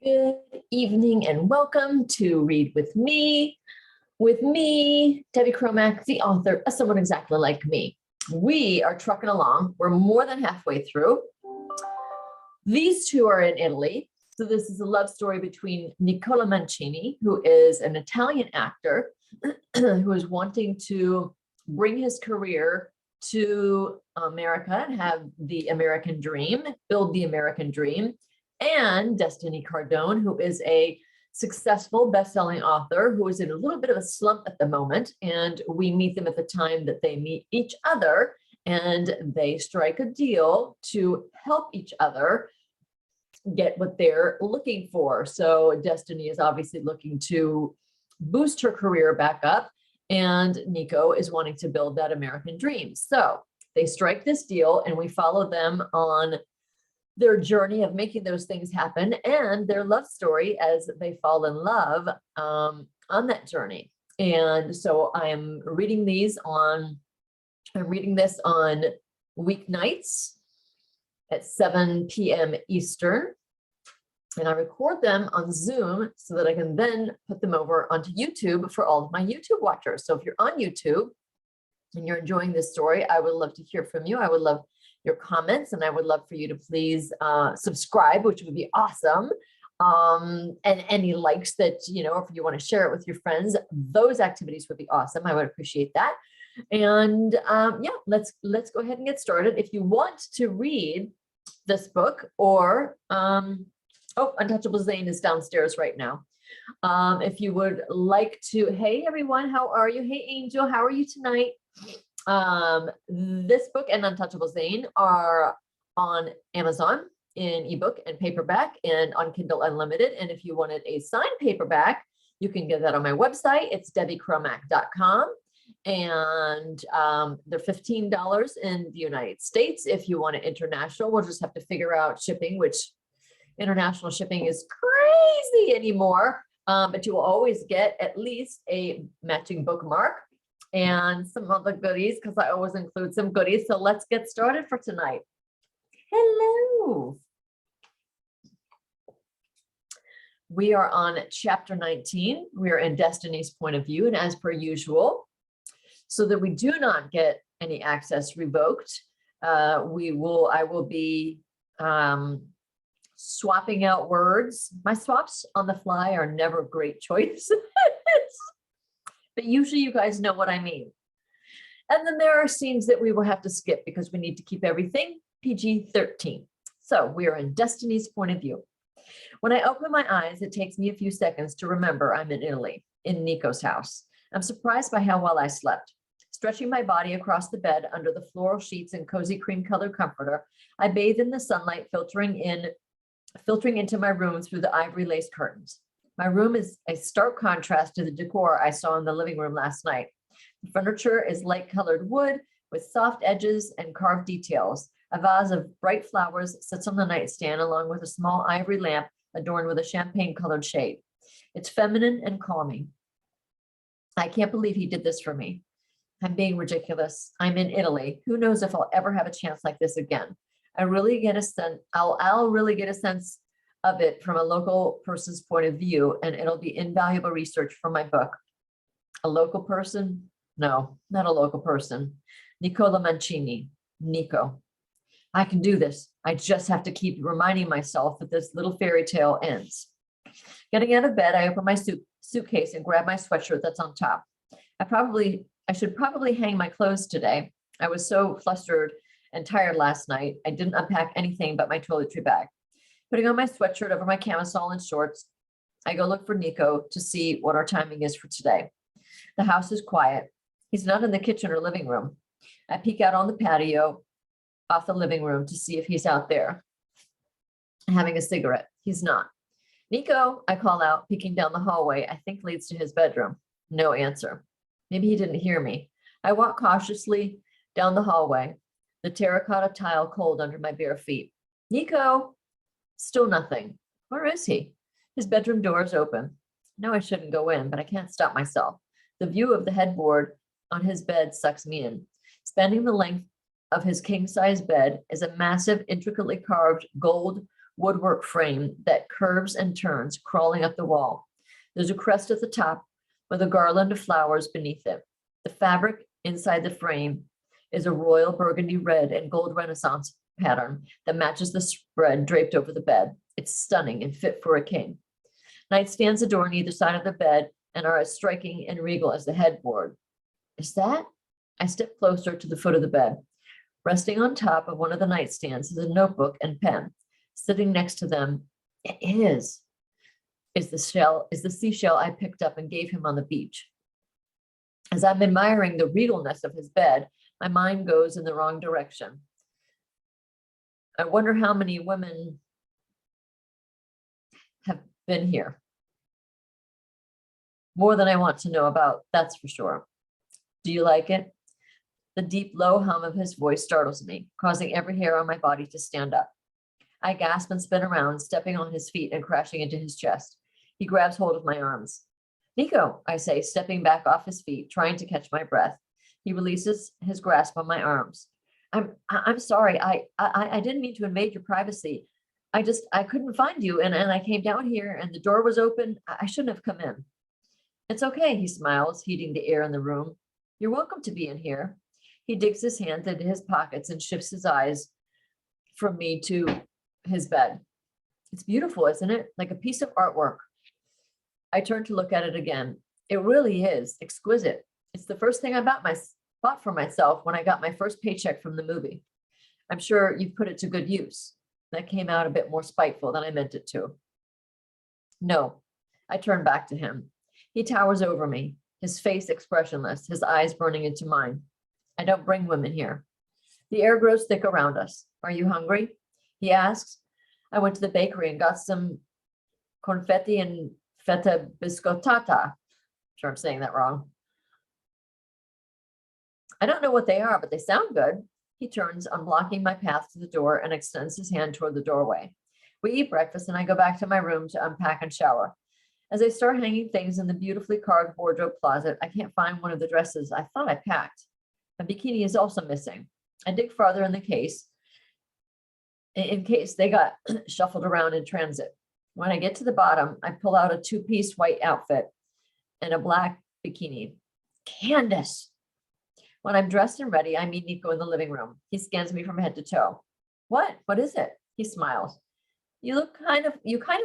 Good evening and welcome to Read With Me. With me, Debbie Cromack, the author of Someone Exactly Like Me. We are trucking along. We're more than halfway through. These two are in Italy. So this is a love story between Nicola Mancini, who is an Italian actor who is wanting to bring his career to America and have the American dream, build the American dream, and Destiny Cardone, who is a successful best-selling author who is in a little bit of a slump at the moment. And we meet them at the time that they meet each other, and they strike a deal to help each other get what they're looking for. So Destiny is obviously looking to boost her career back up, and Nico is wanting to build that American dream. So they strike this deal, and we follow them on their journey of making those things happen and their love story as they fall in love on that journey. And so I'm reading this on weeknights at 7 p.m. Eastern. And I record them on Zoom so that I can then put them over onto YouTube for all of my YouTube watchers. So if you're on YouTube and you're enjoying this story, I would love to hear from you. I would love your comments, and I would love for you to please subscribe, which would be awesome. And any likes that, if you want to share it with your friends, those activities would be awesome. I would appreciate that. And yeah, let's go ahead and get started. If you want to read this book, or Untouchable Zane is downstairs right now. If you would like to, hey everyone, how are you? Hey Angel, how are you tonight? This book and Untouchable Zane are on Amazon in ebook and paperback and on Kindle Unlimited. And if you wanted a signed paperback, you can get that on my website. It's debbiecromack.com. And they're $15 in the United States. If you want it international, we'll just have to figure out shipping, which international shipping is crazy anymore. But you will always get at least a matching bookmark and some other goodies, because I always include some goodies. So let's get started for tonight. Hello. We are on chapter 19. We are in Destiny's point of view. And as per usual, so that we do not get any access revoked, I will be swapping out words. My swaps on the fly are never great choices. But usually you guys know what I mean. And then there are scenes that we will have to skip because we need to keep everything PG-13. So we are in Destiny's point of view. When I open my eyes, it takes me a few seconds to remember I'm in Italy, in Nico's house. I'm surprised by how well I slept. Stretching my body across the bed under the floral sheets and cozy cream-colored comforter, I bathe in the sunlight filtering into my room through the ivory lace curtains. My room is a stark contrast to the decor I saw in the living room last night. The furniture is light-colored wood with soft edges and carved details. A vase of bright flowers sits on the nightstand along with a small ivory lamp adorned with a champagne-colored shade. It's feminine and calming. I can't believe he did this for me. I'm being ridiculous. I'm in Italy. Who knows if I'll ever have a chance like this again? I'll really get a sense of it from a local person's point of view, and it'll be invaluable research for my book. A local person? No, not a local person. Nicola Mancini, Nico. I can do this. I just have to keep reminding myself that this little fairy tale ends. Getting out of bed, I open my suitcase and grab my sweatshirt that's on top. I should probably hang my clothes today. I was so flustered and tired last night. I didn't unpack anything but my toiletry bag. Putting on my sweatshirt over my camisole and shorts, I go look for Nico to see what our timing is for today. The house is quiet. He's not in the kitchen or living room. I peek out on the patio off the living room to see if he's out there having a cigarette. He's not. Nico, I call out, peeking down the hallway I think leads to his bedroom. No answer. Maybe he didn't hear me. I walk cautiously down the hallway, the terracotta tile cold under my bare feet. Nico! Still nothing. Where is he? His bedroom door is open. No, I shouldn't go in, but I can't stop myself. The view of the headboard on his bed sucks me in. Spanning the length of his king-size bed is a massive, intricately carved gold woodwork frame that curves and turns, crawling up the wall. There's a crest at the top with a garland of flowers beneath it. The fabric inside the frame is a royal burgundy red and gold Renaissance pattern that matches the spread draped over the bed. It's stunning and fit for a king. Nightstands adorn either side of the bed and are as striking and regal as the headboard. Is that? I step closer to the foot of the bed. Resting on top of one of the nightstands is a notebook and pen. Sitting next to them, it is the seashell I picked up and gave him on the beach. As I'm admiring the regalness of his bed, my mind goes in the wrong direction. I wonder how many women have been here. More than I want to know about, that's for sure. Do you like it? The deep, low hum of his voice startles me, causing every hair on my body to stand up. I gasp and spin around, stepping on his feet and crashing into his chest. He grabs hold of my arms. Nico, I say, stepping back off his feet, trying to catch my breath. He releases his grasp on my arms. I'm sorry. I didn't mean to invade your privacy. I couldn't find you, and I came down here and the door was open. I shouldn't have come in. It's okay, he smiles, heating the air in the room. You're welcome to be in here. He digs his hands into his pockets and shifts his eyes from me to his bed. It's beautiful, isn't it? Like a piece of artwork. I turn to look at it again. It really is exquisite. It's the first thing I bought for myself when I got my first paycheck from the movie. I'm sure you've put it to good use. That came out a bit more spiteful than I meant it to. No, I turn back to him. He towers over me, his face expressionless, his eyes burning into mine. I don't bring women here. The air grows thick around us. Are you hungry? He asks. I went to the bakery and got some confetti and feta biscottata. Sure, I'm saying that wrong. I don't know what they are, but they sound good. He turns, unblocking my path to the door, and extends his hand toward the doorway. We eat breakfast, and I go back to my room to unpack and shower. As I start hanging things in the beautifully carved wardrobe closet, I can't find one of the dresses I thought I packed. My bikini is also missing. I dig farther in the case, in case they got shuffled around in transit. When I get to the bottom, I pull out a two-piece white outfit and a black bikini. Candace! When I'm dressed and ready, I meet Nico in the living room. He scans me from head to toe. What? What is it? He smiles. You kind of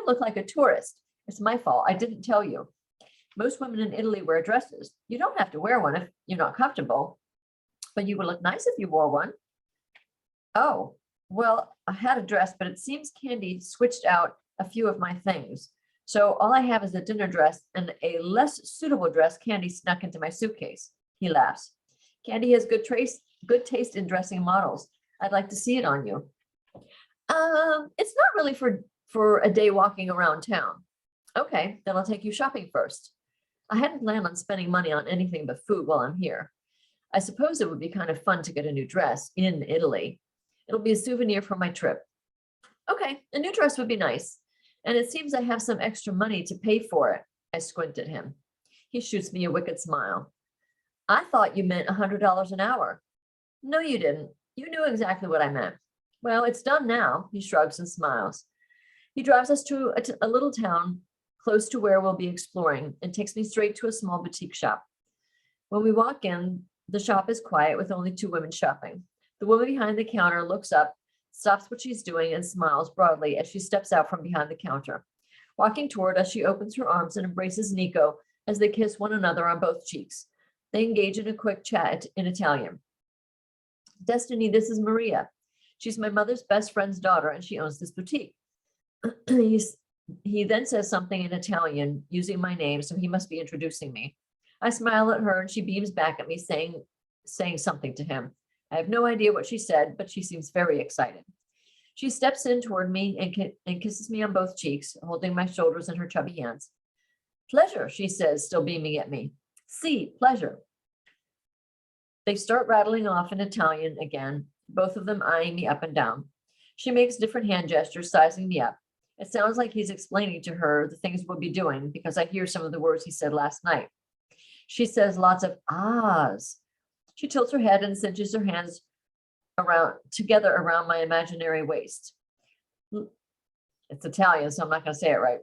look like a tourist. It's my fault. I didn't tell you. Most women in Italy wear dresses. You don't have to wear one if you're not comfortable, but you would look nice if you wore one. Oh, well, I had a dress, but it seems Candy switched out a few of my things. So all I have is a dinner dress and a less suitable dress Candy snuck into my suitcase. He laughs. Candy has good taste in dressing models. I'd like to see it on you. It's not really for a day walking around town. Okay, then I'll take you shopping first. I hadn't planned on spending money on anything but food while I'm here. I suppose it would be kind of fun to get a new dress in Italy. It'll be a souvenir from my trip. Okay, a new dress would be nice. And it seems I have some extra money to pay for it. I squint at him. He shoots me a wicked smile. I thought you meant $100 an hour. No, you didn't. You knew exactly what I meant. Well, it's done now. He shrugs and smiles. He drives us to a little town close to where we'll be exploring and takes me straight to a small boutique shop. When we walk in, the shop is quiet with only two women shopping. The woman behind the counter looks up, stops what she's doing, and smiles broadly as she steps out from behind the counter. Walking toward us, she opens her arms and embraces Nico as they kiss one another on both cheeks. They engage in a quick chat in Italian. Destiny, this is Maria. She's my mother's best friend's daughter, and she owns this boutique. He then says something in Italian using my name, so he must be introducing me. I smile at her and she beams back at me saying something to him. I have no idea what she said, but she seems very excited. She steps in toward me and kisses me on both cheeks, holding my shoulders in her chubby hands. Pleasure, she says, still beaming at me. See, pleasure. They start rattling off in Italian again, both of them eyeing me up and down. She makes different hand gestures, sizing me up. It sounds like he's explaining to her the things we'll be doing because I hear some of the words he said last night. She says lots of ahs. She tilts her head and cinches her hands together around my imaginary waist. It's Italian, so I'm not going to say it right.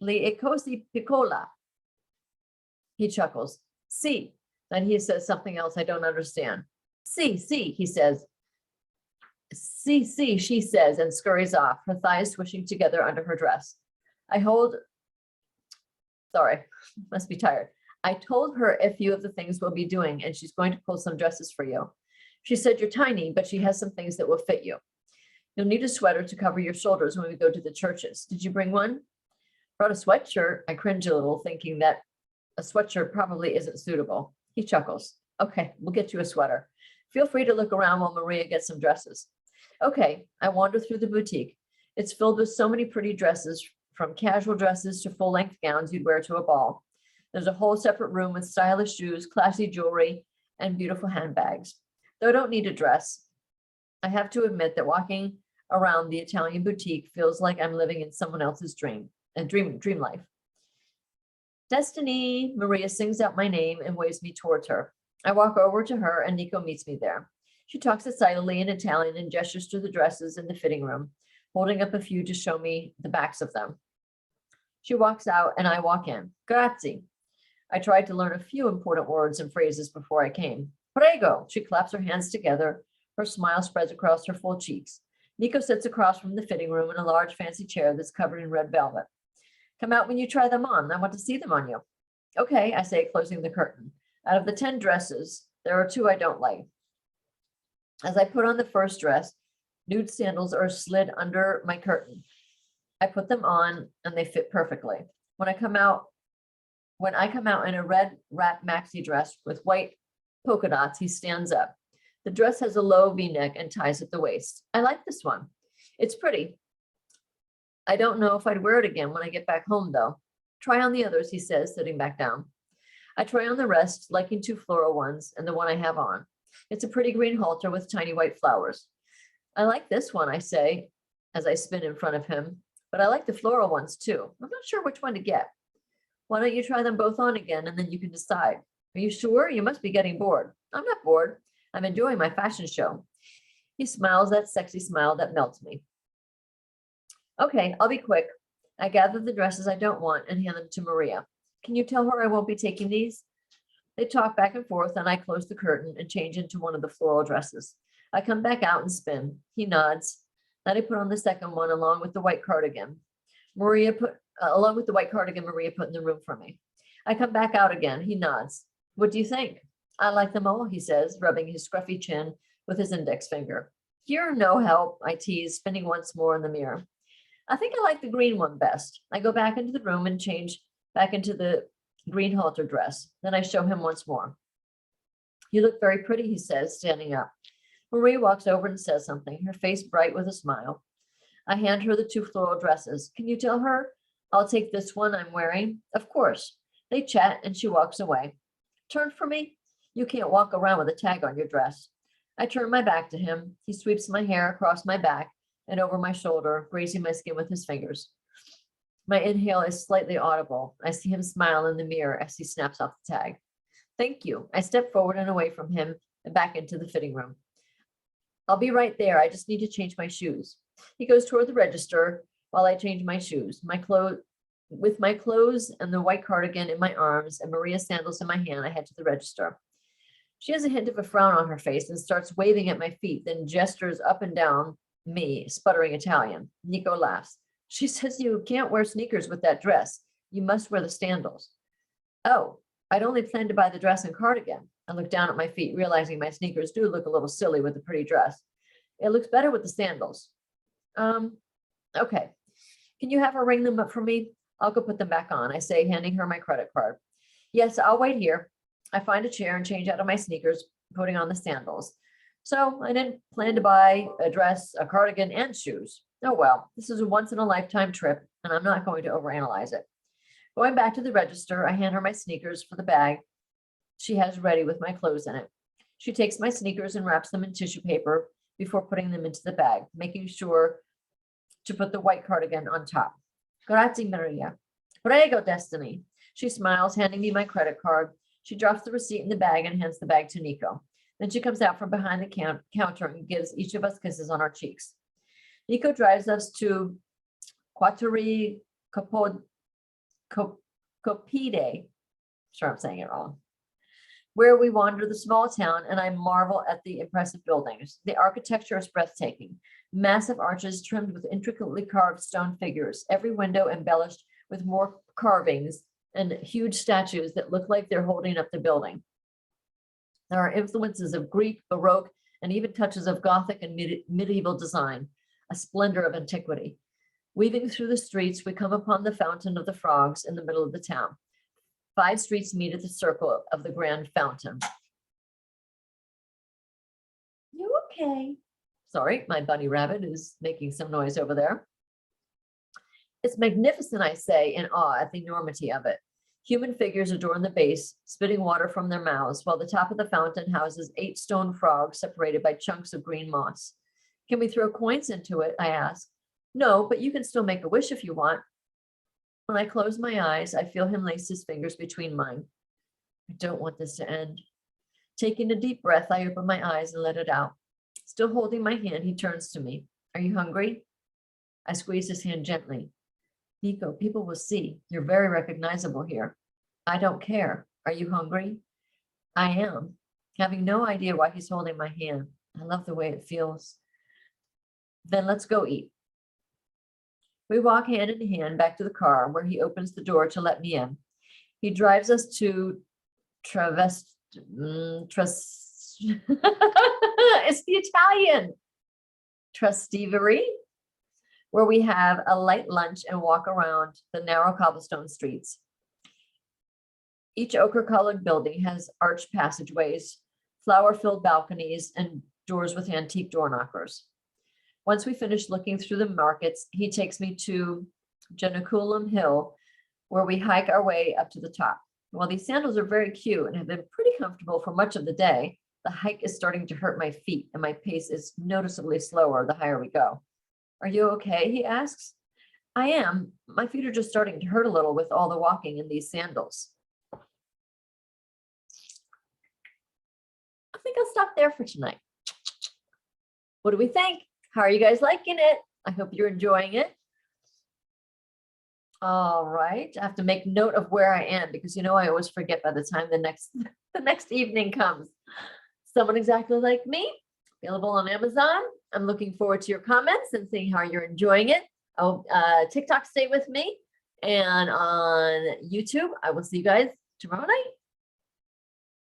Le cosi piccola. He chuckles. Si. Then he says something else I don't understand. Si, si, he says. Si, si, she says, and scurries off, her thighs swishing together under her dress. Must be tired. I told her a few of the things we'll be doing, and she's going to pull some dresses for you. She said you're tiny, but she has some things that will fit you. You'll need a sweater to cover your shoulders when we go to the churches. Did you bring one? Brought a sweatshirt. I cringe a little, thinking that a sweatshirt probably isn't suitable. He chuckles. Okay, we'll get you a sweater. Feel free to look around while Maria gets some dresses. Okay, I wander through the boutique. It's filled with so many pretty dresses, from casual dresses to full-length gowns you'd wear to a ball. There's a whole separate room with stylish shoes, classy jewelry, and beautiful handbags. Though I don't need a dress, I have to admit that walking around the Italian boutique feels like I'm living in someone else's dream life. Destiny, Maria sings out my name and waves me towards her. I walk over to her and Nico meets me there. She talks excitedly in Italian and gestures to the dresses in the fitting room, holding up a few to show me the backs of them. She walks out and I walk in. Grazie. I tried to learn a few important words and phrases before I came. Prego. She claps her hands together. Her smile spreads across her full cheeks. Nico sits across from the fitting room in a large fancy chair that's covered in red velvet. Come out when you try them on. I want to see them on you. Okay, I say, closing the curtain. Out of the 10 dresses, there are 2 I don't like. As I put on the first dress, nude sandals are slid under my curtain. I put them on and they fit perfectly. When I come out in a red wrap maxi dress with white polka dots, he stands up. The dress has a low V-neck and ties at the waist. I like this one. It's pretty. I don't know if I'd wear it again when I get back home, though. Try on the others, he says, sitting back down. I try on the rest, liking 2 floral ones and the one I have on. It's a pretty green halter with tiny white flowers. I like this one, I say, as I spin in front of him, but I like the floral ones too. I'm not sure which one to get. Why don't you try them both on again and then you can decide. Are you sure? You must be getting bored. I'm not bored. I'm enjoying my fashion show. He smiles that sexy smile that melts me. Okay, I'll be quick. I gather the dresses I don't want and hand them to Maria. Can you tell her I won't be taking these? They talk back and forth and I close the curtain and change into one of the floral dresses. I come back out and spin. He nods. Then I put on the second one along with the white cardigan Maria put in the room for me. I come back out again. He nods. What do you think? I like them all, he says, rubbing his scruffy chin with his index finger. You're no help, I tease, spinning once more in the mirror. I think I like the green one best. I go back into the room and change back into the green halter dress. Then I show him once more. You look very pretty, he says, standing up. Marie walks over and says something, her face bright with a smile. I hand her the 2 floral dresses. Can you tell her I'll take this one I'm wearing? Of course. They chat and she walks away. Turn for me. You can't walk around with a tag on your dress. I turn my back to him. He sweeps my hair across my back and over my shoulder, grazing my skin with his fingers. My inhale is slightly audible. I see him smile in the mirror as he snaps off the tag. Thank you. I step forward and away from him and back into the fitting room. I'll be right there. I just need to change my shoes. He goes toward the register while I change my shoes. With my clothes and the white cardigan in my arms and Maria's sandals in my hand, I head to the register. She has a hint of a frown on her face and starts waving at my feet, then gestures up and down me, sputtering Italian. Nico laughs. She says you can't wear sneakers with that dress. You must wear the sandals. Oh, I'd only planned to buy the dress and cardigan. I look down at my feet, realizing my sneakers do look a little silly with the pretty dress. It looks better with the sandals. Okay. Can you have her ring them up for me? I'll go put them back on, I say, handing her my credit card. Yes, I'll wait here. I find a chair and change out of my sneakers, putting on the sandals. So I didn't plan to buy a dress, a cardigan, and shoes. Oh well, this is a once-in-a-lifetime trip, and I'm not going to overanalyze it. Going back to the register, I hand her my sneakers for the bag she has ready with my clothes in it. She takes my sneakers and wraps them in tissue paper before putting them into the bag, making sure to put the white cardigan on top. Grazie, Maria. Prego, Destiny. She smiles, handing me my credit card. She drops the receipt in the bag and hands the bag to Nico. Then she comes out from behind the counter and gives each of us kisses on our cheeks. Nico drives us to Quattari Copide, sure I'm saying it wrong, where we wander the small town and I marvel at the impressive buildings. The architecture is breathtaking. Massive arches trimmed with intricately carved stone figures, every window embellished with more carvings and huge statues that look like they're holding up the building. There are influences of Greek, Baroque, and even touches of Gothic and medieval design, a splendor of antiquity. Weaving through the streets, we come upon the Fountain of the Frogs in the middle of the town. 5 streets meet at the circle of the grand fountain. You okay? Sorry, my bunny rabbit is making some noise over there. It's magnificent, I say, in awe at the enormity of it. Human figures adorn the base, spitting water from their mouths, while the top of the fountain houses 8 stone frogs separated by chunks of green moss. Can we throw coins into it? I ask. No, but you can still make a wish if you want. When I close my eyes, I feel him lace his fingers between mine. I don't want this to end. Taking a deep breath, I open my eyes and let it out. Still holding my hand, he turns to me. Are you hungry? I squeeze his hand gently. Nico, people will see. You're very recognizable here. I don't care. Are you hungry? I am, having no idea why he's holding my hand. I love the way it feels. Then let's go eat. We walk hand in hand back to the car where he opens the door to let me in. He drives us to it's the Italian Trastevere, where we have a light lunch and walk around the narrow cobblestone streets. Each ochre-colored building has arched passageways, flower-filled balconies, and doors with antique door knockers. Once we finish looking through the markets, he takes me to Janiculum Hill, where we hike our way up to the top. While these sandals are very cute and have been pretty comfortable for much of the day, the hike is starting to hurt my feet and my pace is noticeably slower the higher we go. Are you okay? He asks. I am. My feet are just starting to hurt a little with all the walking in these sandals. I think I'll stop there for tonight. What do we think? How are you guys liking it? I hope you're enjoying it. All right, I have to make note of where I am because I always forget by the time the next evening comes. Someone exactly like me, available on Amazon. I'm looking forward to your comments and seeing how you're enjoying it. Oh, TikTok, stay with me. And on YouTube, I will see you guys tomorrow night.